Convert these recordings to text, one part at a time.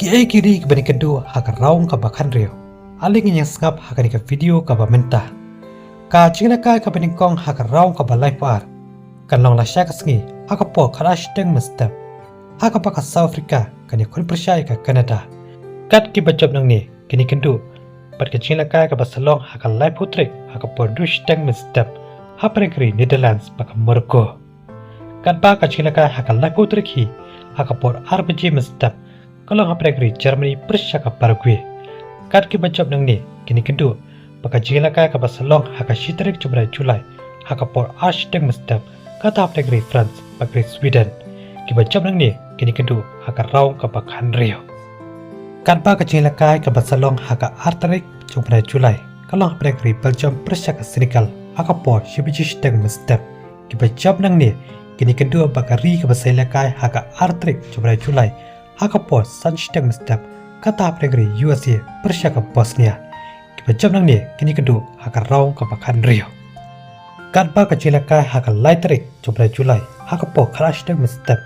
Kiri kebani kedua hak raung ka bakan rio. Aling yang sengap hak ni video ka mentah. Ka cingna ka bani kong hak raung ka balai par. Kan long la syak sengi hak po kharash teng mestap. Hak pa ka South Africa kan kun percaya ka Canada. Kat ki bajab nang ni kini kendu. Pat ka cingna ka basalong hak lai putrik hak po dush teng mestap. Hak negeri Netherlands pa ka Morocco. Kat ba ka cingna ka hak lai putrik hi hak po RBG mestap. Kalau hap negeri Germany persya ka Paraguay. Kat ki bajab nang ni kini kendu. Baka jila ka basalong hak shitrik jumlah Julai hak por architect mestap kata hap negeri France bagri Sweden. Ki bajab nang ni kini kendu hak raung ka bakan rio. Kat ba ka jila ka basalong hak arterik jumlah Julai kalau hap negeri Belgium persya ka Senegal hak por shibijishteng mestap. Ki bajab nang ni kini kendu baka ri ka basila ka hak arterik jumlah Julai hak por sansteng mestap kata hap negeri USA persya ka Bosnia. Bajab nang ni kini kedu hak raung ka bakan rio. Kat ba ka jila ka hak laiterik jumlah Julai hak po crash teng mestap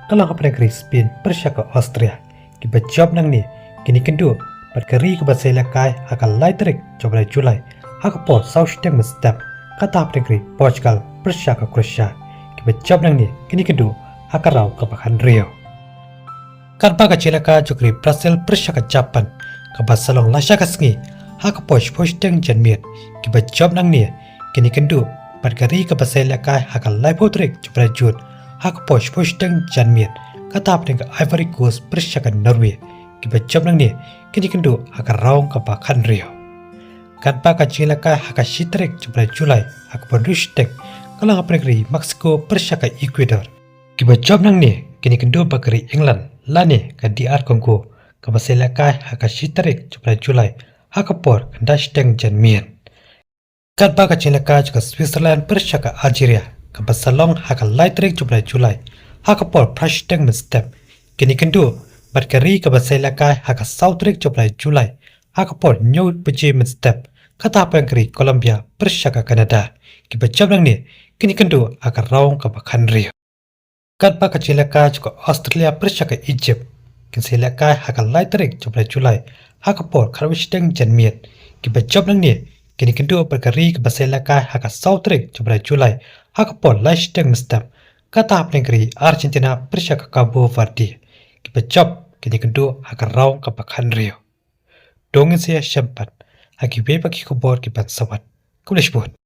kalau hap negeri Spain persya ka Austria. Ki bajab nang ni kini kedu berkeri ke basila ka hak laiterik jumlah Julai hak po south teng mestap kata hap negeri Portugal persya ka Croatia. Ki bajab nang ni kini kedu hak raung ka bakan rio. Kat ba ka jila ka jukri Brazil persya ka Japan ka basalong lasya ka sengi hak posh teng janmiat ki bajab nang ni kini kendu bargari ka basela ka hak live potrik jubra jut hak posh teng janmiat kata apne ka Ivory Coast persya ka Norway ki bajab nang ni kini kendu hak raung ka bakan rio. Kat ba ka jila ka hak shitrik jubra Julai hak bonus teng kalau apne negeri Mexico persya ka Ecuador ki bajab nang ni kini kendu bagari England lani ka DR Congo ka basela ka hak shitrik jubra Julai hak por kandash teng janmian. Kat ba ka cila ka juga Switzerland persya ka Algeria ka basalong hak laiterik jumlah Julai hak por prash teng mestap kini kendu barkari ka basela ka hak sautrik jumlah Julai hak por new beje mestap kata apa yang keri Colombia persya ka Canada ki bajab nang ni kini kendu hak raung ka bakan rio. Kat ba ka cila ka juga Australia persya ka Egypt kini sila ka hak laiterik jumlah Julai hak por kharwish teng janmiat ki bajab nang ni kini kendu berkari ke basela ka hak sautrik jumlah Julai hak por lash teng mestap kata hap negeri Argentina persya ka Cabo Verde ki bajab kini kendu hak raung ka bakan rio. Dongin saya syampat haki beba ki kubor ki bansawat kulish buat.